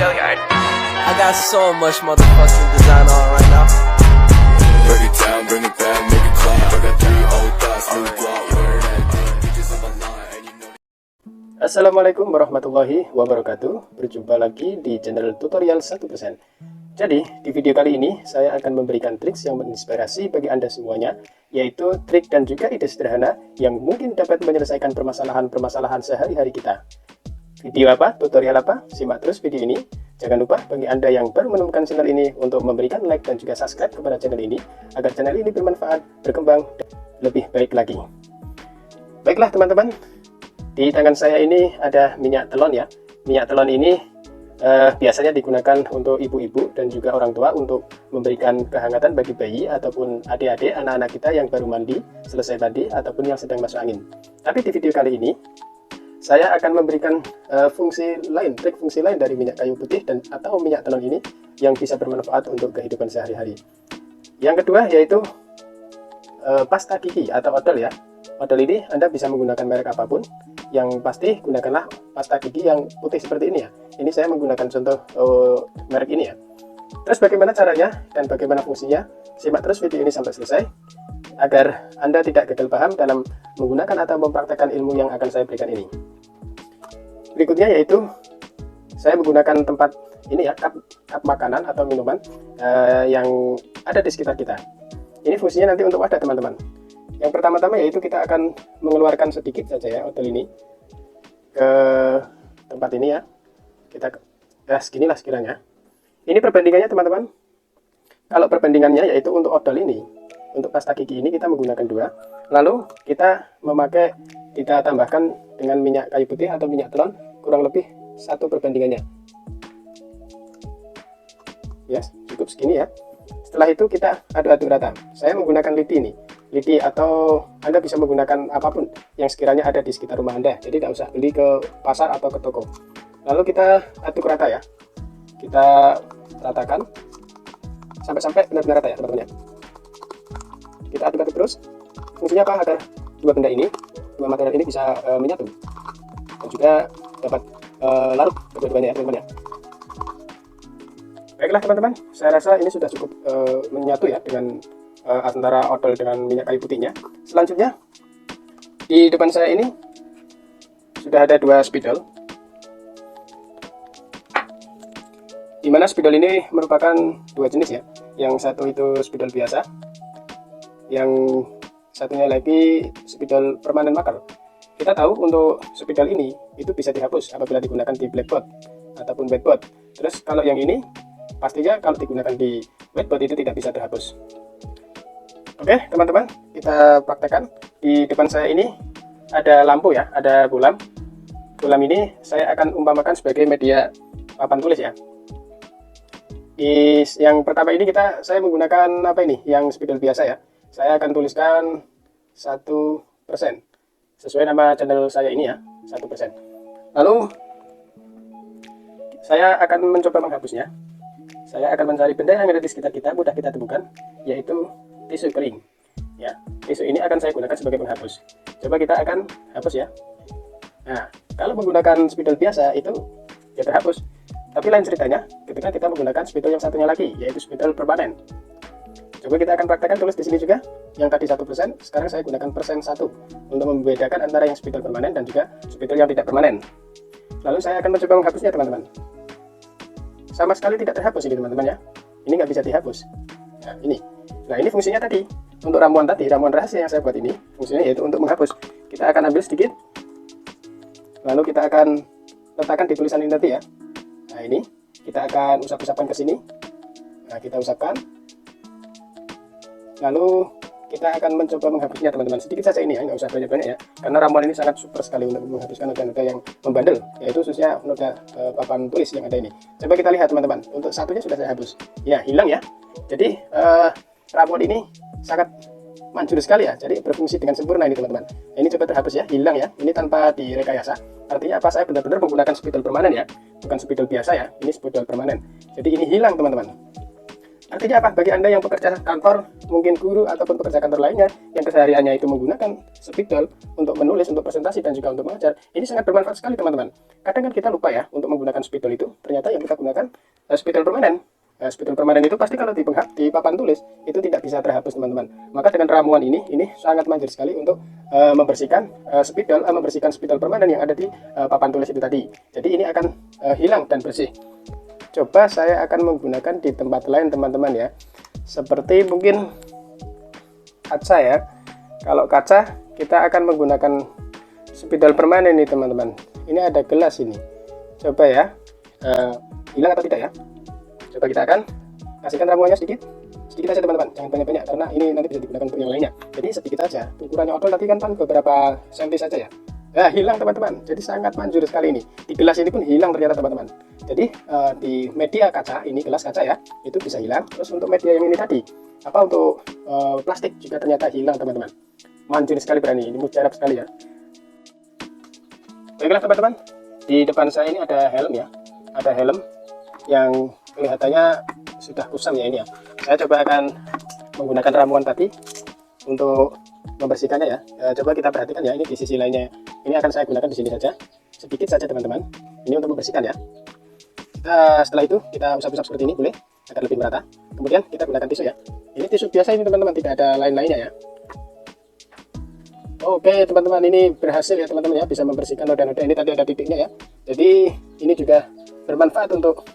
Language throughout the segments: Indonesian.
I got so much motherfucking design on right now. Break it down, bring it back, make it clap. I got 3 old thoughts, new guap, where that bitches on my line, and you know. Assalamualaikum warahmatullahi wabarakatuh. Berjumpa lagi di channel tutorial 1%. Jadi di video kali ini saya akan memberikan trik yang menginspirasi bagi Anda semuanya, yaitu trik dan juga ide sederhana yang mungkin dapat menyelesaikan permasalahan-permasalahan sehari-hari kita. Video apa? Tutorial apa? Simak terus video ini. Jangan lupa bagi Anda yang baru menemukan channel ini untuk memberikan like dan juga subscribe kepada channel ini agar channel ini bermanfaat, berkembang, dan lebih baik lagi. Baiklah teman-teman, di tangan saya ini ada minyak telon ya. Minyak telon ini biasanya digunakan untuk ibu-ibu dan juga orang tua untuk memberikan kehangatan bagi bayi ataupun adik-adik, anak-anak kita yang baru mandi, selesai mandi, ataupun yang sedang masuk angin. Tapi di video kali ini saya akan memberikan trik fungsi lain dari minyak kayu putih dan atau minyak telon ini yang bisa bermanfaat untuk kehidupan sehari-hari. Yang kedua yaitu pasta gigi atau odol ya. Odol ini Anda bisa menggunakan merek apapun, yang pasti gunakanlah pasta gigi yang putih seperti ini ya. Ini saya menggunakan contoh merek ini ya. Terus bagaimana caranya dan bagaimana fungsinya? Simak terus video ini sampai selesai agar Anda tidak gagal paham dalam menggunakan atau mempraktekkan ilmu yang akan saya berikan ini. Berikutnya yaitu saya menggunakan tempat ini ya, cup makanan atau minuman yang ada di sekitar kita. Ini fungsinya nanti untuk wadah teman-teman. Yang pertama-tama yaitu kita akan mengeluarkan sedikit saja ya odol ini ke tempat ini ya. Kita seginilah sekiranya. Ini perbandingannya teman-teman. Kalau perbandingannya yaitu untuk odol ini, untuk pasta gigi ini kita menggunakan 2. Lalu kita tambahkan dengan minyak kayu putih atau minyak telon kurang lebih 1 perbandingannya. Ya, cukup segini ya. Setelah itu kita aduk-aduk rata. Saya menggunakan lidi atau Anda bisa menggunakan apapun yang sekiranya ada di sekitar rumah Anda. Jadi tidak usah beli ke pasar atau ke toko. Lalu kita aduk rata ya. Kita ratakan sampai benar-benar rata ya teman-teman ya. Kita aduk-aduk terus. Fungsinya apa? Agar dua material ini bisa menyatu dan juga dapat larut kedua-duanya ya teman-teman ya. Baiklah teman-teman, saya rasa ini sudah cukup menyatu ya dengan antara odol dengan minyak kayu putihnya. Selanjutnya di depan saya ini sudah ada 2 spidol, di mana spidol ini merupakan 2 jenis ya. Yang satu itu spidol biasa, yang satunya lagi spidol permanen marker. Kita tahu untuk spidol ini itu bisa dihapus apabila digunakan di blackboard ataupun whiteboard. Terus kalau yang ini pastinya kalau digunakan di whiteboard itu tidak bisa terhapus. Oke teman-teman, kita praktekkan. Di depan saya ini ada lampu ya, ada bolam. Bolam ini saya akan umpamakan sebagai media papan tulis ya. Yang pertama ini saya menggunakan apa ini? Yang spidol biasa ya. Saya akan tuliskan 1%. Sesuai nama channel saya ini ya, 1%. Lalu saya akan mencoba menghapusnya. Saya akan mencari benda yang ada di sekitar kita, mudah kita temukan, yaitu tisu kering. Ya, tisu ini akan saya gunakan sebagai penghapus. Coba kita akan hapus ya. Nah, kalau menggunakan spidol biasa itu ya terhapus. Tapi lain ceritanya ketika kita menggunakan spidol yang satunya lagi, yaitu spidol permanen. Coba kita akan praktekkan, tulis di sini juga. Yang tadi 1%, sekarang saya gunakan persen 1 untuk membedakan antara yang spidol permanen dan juga spidol yang tidak permanen. Lalu saya akan mencoba menghapusnya teman-teman. Sama sekali tidak terhapus ini teman-teman ya. Ini nggak bisa dihapus. Nah ini. Nah ini fungsinya tadi. Untuk ramuan rahasia yang saya buat ini, fungsinya yaitu untuk menghapus. Kita akan ambil sedikit. Lalu kita akan letakkan di tulisan ini tadi ya. Nah ini. Kita akan usap-usapkan ke sini. Nah kita usapkan. Lalu kita akan mencoba menghapusnya teman-teman. Sedikit saja ini ya, nggak usah banyak-banyak ya. Karena ramuan ini sangat super sekali untuk menghapuskan noda-noda yang membandel, yaitu khususnya noda papan tulis yang ada ini. Coba kita lihat teman-teman. Untuk satunya sudah saya hapus. Ya, hilang ya. Jadi ramuan ini sangat manjur sekali ya. Jadi berfungsi dengan sempurna ini teman-teman. Ini coba terhapus ya, hilang ya. Ini tanpa direkayasa. Artinya apa? Saya benar-benar menggunakan spidol permanen ya. Bukan spidol biasa ya. Ini spidol permanen. Jadi ini hilang teman-teman. Artinya apa? Bagi Anda yang pekerja kantor, mungkin guru ataupun pekerja kantor lainnya yang kesehariannya itu menggunakan spidol untuk menulis, untuk presentasi dan juga untuk mengajar, ini sangat bermanfaat sekali teman-teman. Kadang kan kita lupa ya untuk menggunakan spidol itu. Ternyata yang kita gunakan spidol permanen. Spidol permanen itu pasti kalau di papan tulis itu tidak bisa terhapus teman-teman. Maka dengan ramuan ini sangat manjur sekali untuk membersihkan spidol permanen yang ada di papan tulis itu tadi. Jadi ini akan hilang dan bersih. Coba saya akan menggunakan di tempat lain teman-teman ya, seperti mungkin kaca ya. Kalau kaca kita akan menggunakan spidol permanen nih teman-teman. Ini ada gelas ini, coba ya, hilang atau tidak ya. Coba kita akan kasihkan ramuannya sedikit aja teman-teman, jangan banyak-banyak karena ini nanti bisa digunakan untuk yang lainnya. Jadi sedikit aja, ukurannya odol tadi kan beberapa senti saja ya. Nah, hilang teman-teman, jadi sangat manjur sekali ini. Di gelas ini pun hilang ternyata teman-teman. Jadi di media kaca, ini gelas kaca ya, itu bisa hilang. Terus untuk media yang ini tadi, untuk plastik juga ternyata hilang teman-teman. Manjur sekali berani, ini mujarab sekali ya. Baiklah teman-teman, di depan saya ini ada helm ya, ada helm yang kelihatannya sudah kusam ya ini ya. Saya coba akan menggunakan ramuan tadi untuk membersihkannya ya. Coba kita perhatikan ya, ini di sisi lainnya. Ini akan saya gunakan di sini saja, sedikit saja teman-teman. Ini untuk membersihkan ya. Setelah itu kita usap-usap seperti ini boleh, agar lebih merata. Kemudian kita gunakan tisu ya. Ini tisu biasa ini teman-teman, tidak ada lain-lainnya ya. Oke teman-teman, ini berhasil ya teman-teman ya, bisa membersihkan noda-noda. Ini tadi ada titiknya ya. Jadi ini juga bermanfaat untuk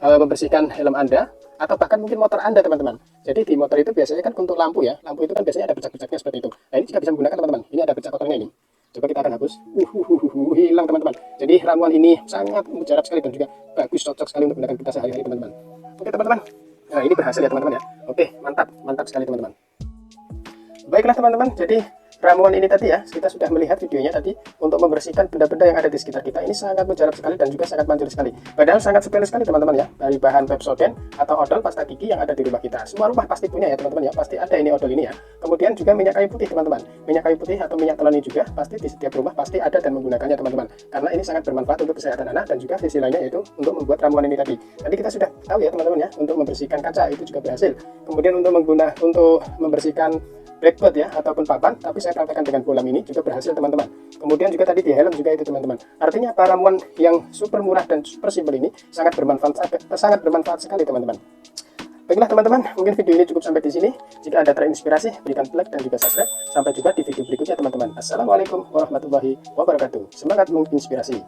membersihkan helm Anda atau bahkan mungkin motor Anda teman-teman. Jadi di motor itu biasanya kan untuk lampu ya, lampu itu kan biasanya ada bercak-bercaknya seperti itu. Nah ini juga bisa menggunakan teman-teman. Ini ada bercak kotornya ini. Coba kita akan hapus. Hilang teman-teman. Jadi ramuan ini sangat mujarab sekali dan juga bagus, cocok sekali untuk menggunakan kita sehari-hari teman-teman. Oke teman-teman. Nah ini berhasil ya teman-teman ya. Oke, mantap sekali teman-teman. Baiklah teman-teman, jadi ramuan ini tadi ya, kita sudah melihat videonya tadi untuk membersihkan benda-benda yang ada di sekitar kita. Ini sangat mujarab sekali dan juga sangat manjur sekali. Padahal sangat sepele sekali teman-teman ya, dari bahan Pepsodent atau odol pasta gigi yang ada di rumah kita. Semua rumah pasti punya ya teman-teman ya, pasti ada ini odol ini ya. Kemudian juga minyak kayu putih teman-teman. Minyak kayu putih atau minyak telon ini juga pasti di setiap rumah pasti ada dan menggunakannya teman-teman. Karena ini sangat bermanfaat untuk kesehatan anak dan juga sisi lainnya yaitu untuk membuat ramuan ini tadi. Tadi kita sudah tahu ya teman-teman ya, untuk membersihkan kaca itu juga berhasil. Kemudian untuk membersihkan blackboard ya ataupun papan, tapi saya praktekkan dengan bola mini juga berhasil teman-teman. Kemudian juga tadi di helm juga itu teman-teman. Artinya ramuan yang super murah dan super simpel ini sangat bermanfaat sekali teman-teman. Baiklah teman-teman, mungkin video ini cukup sampai di sini. Jika Anda terinspirasi, berikan like dan juga subscribe. Sampai jumpa di video berikutnya teman-teman. Assalamualaikum warahmatullahi wabarakatuh. Semangat menginspirasi.